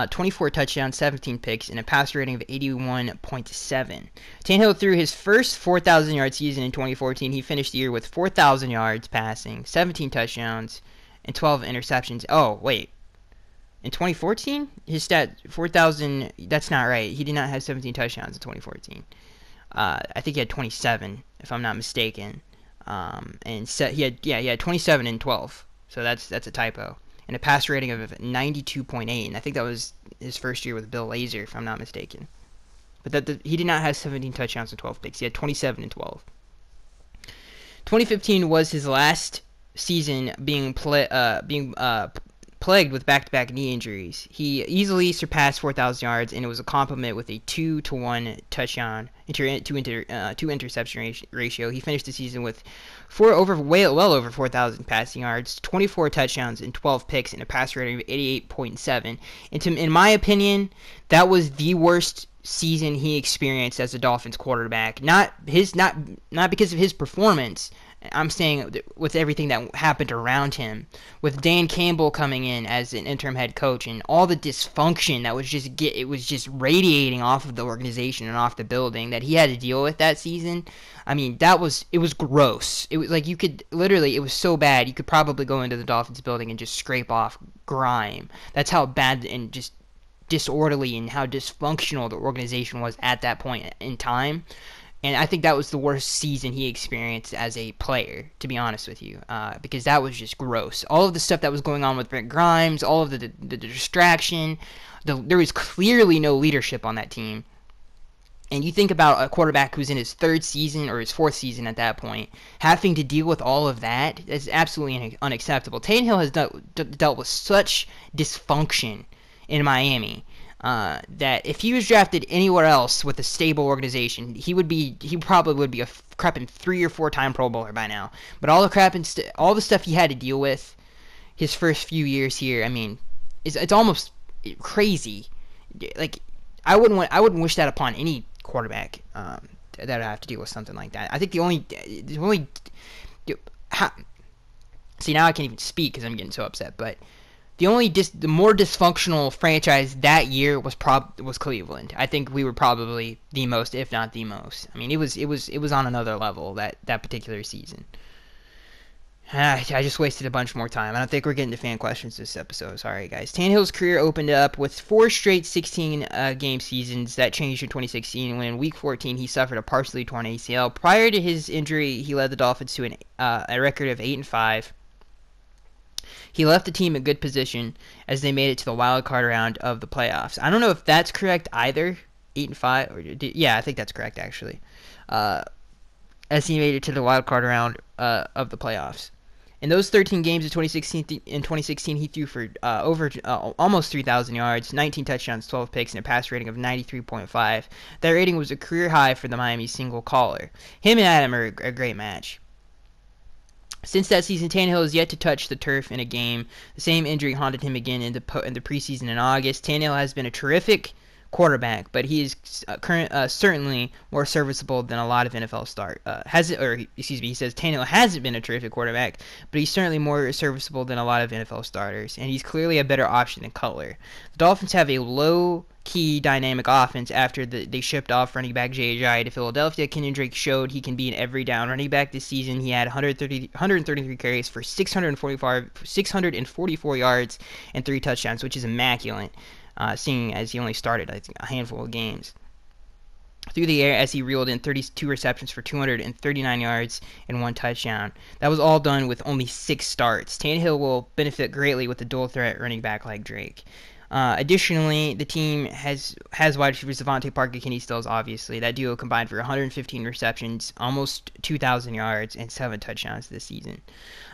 24 touchdowns, 17 picks, and a passer rating of 81.7. Tannehill threw his first 4,000-yard season in 2014. He finished the year with 4,000 yards passing, 17 touchdowns, and 12 interceptions. Oh, wait. In 2014, his stat 4,000. That's not right. He did not have 17 touchdowns in 2014. I think he had 27, if I'm not mistaken. He had 27 and 12. So that's a typo. And a passer rating of 92.8, and I think that was his first year with Bill Lazor, if I'm not mistaken. But he did not have 17 touchdowns and 12 picks. He had 27 and 12. 2015 was his last season being plagued with back-to-back knee injuries. He easily surpassed 4,000 yards, and it was a compliment with a 2-to-1 touchdown two interception ratio. He finished the season with well over 4,000 passing yards, 24 touchdowns, and 12 picks, and a passer rating of 88.7. And in my opinion, that was the worst season he experienced as a Dolphins quarterback. Not because of his performance. I'm saying with everything that happened around him, with Dan Campbell coming in as an interim head coach and all the dysfunction that was just radiating off of the organization and off the building that he had to deal with that season. I mean, it was gross. It was like it was so bad you could probably go into the Dolphins building and just scrape off grime. That's how bad and just disorderly and how dysfunctional the organization was at that point in time. And I think that was the worst season he experienced as a player, to be honest with you, because that was just gross. All of the stuff that was going on with Brent Grimes, all of the distraction, there was clearly no leadership on that team. And you think about a quarterback who's in his 3rd season or his 4th season at that point, having to deal with all of that is absolutely unacceptable. Tannehill has dealt with such dysfunction in Miami. That if he was drafted anywhere else with a stable organization, he probably would be a crapping 3 or 4 time Pro Bowler by now. But all the stuff he had to deal with his first few years here, I mean, it's almost crazy. Like I wouldn't wish that upon any quarterback that would have to deal with something like that. I think see, now I can't even speak because I'm getting so upset, but the more dysfunctional franchise that year was Cleveland. I think we were probably the most, if not the most. I mean, it was on another level that particular season. I just wasted a bunch more time. I don't think we're getting to fan questions this episode. Sorry, guys. Tannehill's career opened up with 4 straight 16-game seasons. That changed in 2016 when in Week 14 he suffered a partially torn ACL. Prior to his injury, he led the Dolphins to a record of 8-5. He left the team in good position as they made it to the wild card round of the playoffs. I don't know if that's correct either. 8-5, yeah, I think that's correct actually. As he made it to the wild card round of the playoffs. In those 13 games in 2016, he threw for almost 3,000 yards, 19 touchdowns, 12 picks, and a pass rating of 93.5. That rating was a career high for the Miami single caller. Him and Adam are a great match. Since that season, Tannehill has yet to touch the turf in a game. The same injury haunted him again in the preseason in August. Tannehill has been a terrific quarterback, but he is certainly more serviceable than a lot of NFL he says Tannehill hasn't been a terrific quarterback, but he's certainly more serviceable than a lot of NFL starters, and he's clearly a better option than Cutler. The Dolphins have a low-key dynamic offense after they shipped off running back J.J. to Philadelphia. Kenyon Drake showed he can be an every-down running back this season. He had 133 carries for 644 yards and 3 touchdowns, which is immaculate. Seeing as he only started, I think, a handful of games. Through the air, as he reeled in 32 receptions for 239 yards and 1 touchdown. That was all done with only 6 starts. Tannehill will benefit greatly with a dual-threat running back like Drake. Additionally, the team has wide receivers Devontae Parker, Kenny Stills, obviously. That duo combined for 115 receptions, almost 2,000 yards, and 7 touchdowns this season.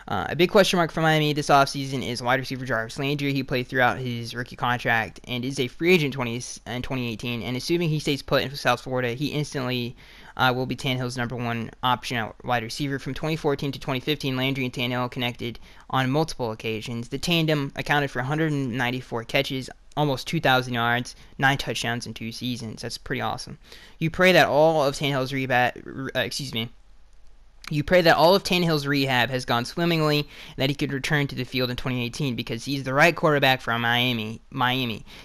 A big question mark for Miami this offseason is wide receiver Jarvis Landry. He played throughout his rookie contract and is a free agent in 2018. And assuming he stays put in South Florida, he instantly will be Tannehill's number 1 option at wide receiver. From 2014 to 2015, Landry and Tannehill connected on multiple occasions. The tandem accounted for 194 catches, almost 2,000 yards, 9 touchdowns in 2 seasons. That's pretty awesome. You pray that all of Tannehill's rehab has gone swimmingly and that he could return to the field in 2018 because he's the right quarterback for Miami.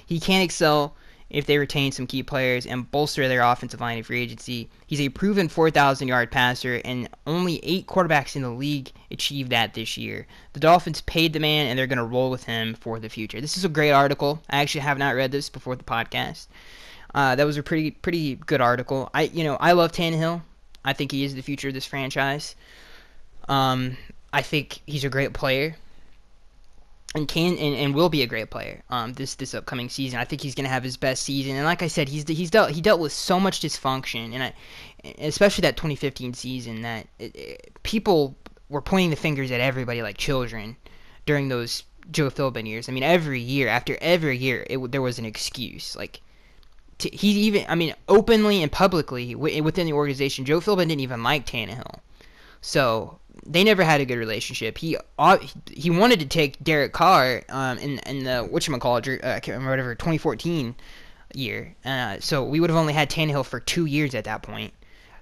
He can excel if they retain some key players and bolster their offensive line in free agency. He's a proven 4,000-yard passer, and only 8 quarterbacks in the league achieved that this year. The Dolphins paid the man, and they're going to roll with him for the future. This is a great article. I actually have not read this before the podcast. That was a pretty good article. I love Tannehill. I think he is the future of this franchise. I think he's a great player. And will be a great player this upcoming season. I think he's going to have his best season. And like I said, he dealt with so much dysfunction, and especially that 2015 season that people were pointing the fingers at everybody like children during those Joe Philbin years. I mean, every year after every year, there was an excuse. Like openly and publicly within the organization, Joe Philbin didn't even like Tannehill, so they never had a good relationship. He wanted to take Derek Carr in the I can't remember, whatever, 2014 year. So we would have only had Tannehill for 2 years at that point.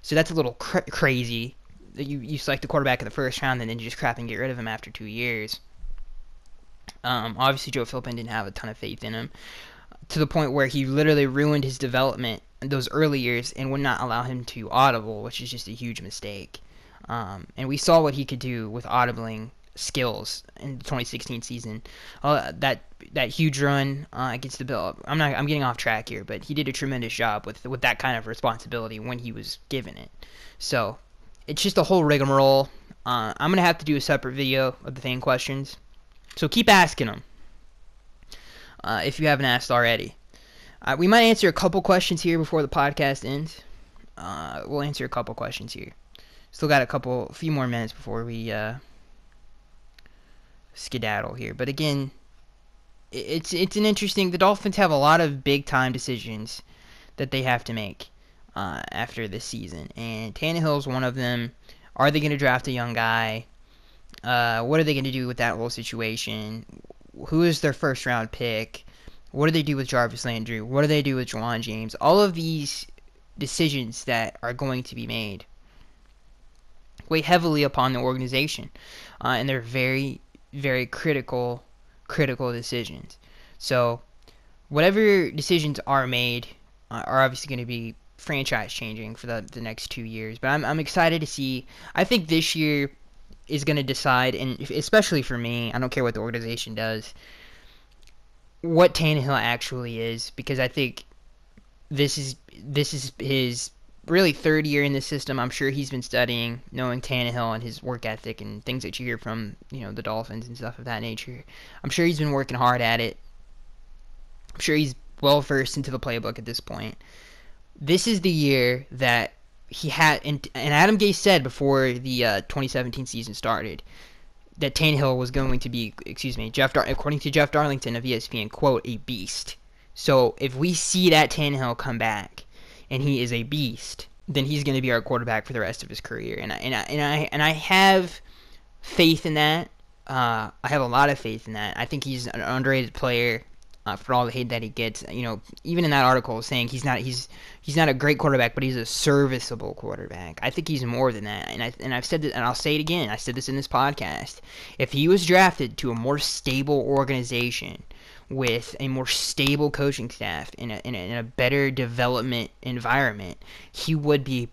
So that's a little crazy that you select the quarterback in the first round and then you just crap and get rid of him after 2 years. Obviously Joe Philbin didn't have a ton of faith in him, to the point where he literally ruined his development in those early years and would not allow him to audible, which is just a huge mistake. And we saw what he could do with audibling skills in the 2016 season. That huge run against the Bills. I'm getting off track here, but he did a tremendous job with that kind of responsibility when he was given it. So it's just a whole rigmarole. I'm gonna have to do a separate video of the fan questions, so keep asking them if you haven't asked already. We might answer a couple questions here before the podcast ends. We'll answer a couple questions here. Still got a few more minutes before we skedaddle here. But again, it's an interesting. The Dolphins have a lot of big time decisions that they have to make after this season, and Tannehill's one of them. Are they going to draft a young guy? What are they going to do with that whole situation? Who is their first round pick? What do they do with Jarvis Landry? What do they do with Juwan James? All of these decisions that are going to be made weigh heavily upon the organization, and they're very, very critical decisions. So whatever decisions are made are obviously going to be franchise changing for the next 2 years. But I'm excited to see. I think this year is going to decide, and especially for me, I don't care what the organization does, what Tannehill actually is, because I think this is his really 3rd year in the system. I'm sure he's been studying, knowing Tannehill and his work ethic and things that you hear from the Dolphins and stuff of that nature. I'm sure he's been working hard at it. I'm sure he's well versed into the playbook at this point. This is the year that he had, and Adam Gase said before the 2017 season started that Tannehill was going to be, according to Jeff Darlington of ESPN, quote, a beast. So if we see that Tannehill come back and he is a beast, then he's going to be our quarterback for the rest of his career. And I have faith in that. I have a lot of faith in that. I think he's an underrated player. for all the hate that he gets. You know, even in that article saying he's not a great quarterback, but he's a serviceable quarterback. I think he's more than that. And I've said this, and I'll say it again. I said this in this podcast. If he was drafted to a more stable organization with a more stable coaching staff in a better development environment, he would be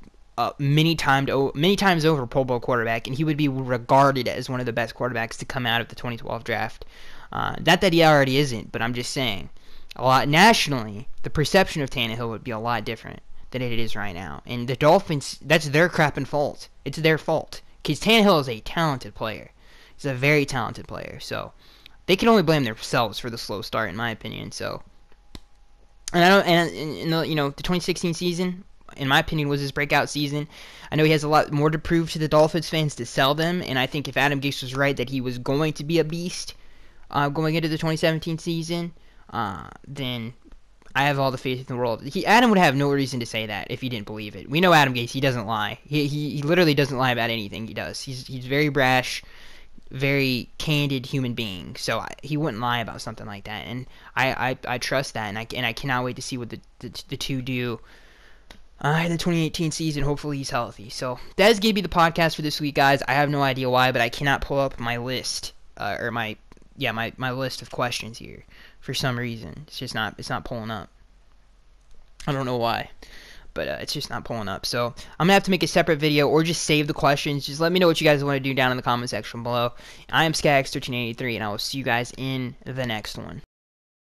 many times over Pro Bowl quarterback, and he would be regarded as one of the best quarterbacks to come out of the 2012 draft. Not that he already isn't, but I'm just saying, a lot nationally, the perception of Tannehill would be a lot different than it is right now. And the Dolphins, that's their crap and fault. It's their fault, because Tannehill is a talented player. He's a very talented player, so they can only blame themselves for the slow start, in my opinion. So, and I don't, and the 2016 season, in my opinion, was his breakout season. I know he has a lot more to prove to the Dolphins fans to sell them, and I think if Adam Gase was right that he was going to be a beast going into the 2017 season, then I have all the faith in the world. Adam would have no reason to say that if he didn't believe it. We know Adam Gase; he doesn't lie. He literally doesn't lie about anything he does. He's very brash, very candid human being, so he wouldn't lie about something like that, and I trust that, and I cannot wait to see what the two do in the 2018 season. Hopefully he's healthy. So that is going to be the podcast for this week, guys. I have no idea why, but I cannot pull up my list or my list of questions here for some reason. It's not pulling up. I don't know why, but it's just not pulling up. So I'm gonna have to make a separate video or just save the questions. Just let me know what you guys want to do down in the comment section below. I am Skax1383, and I will see you guys in the next one.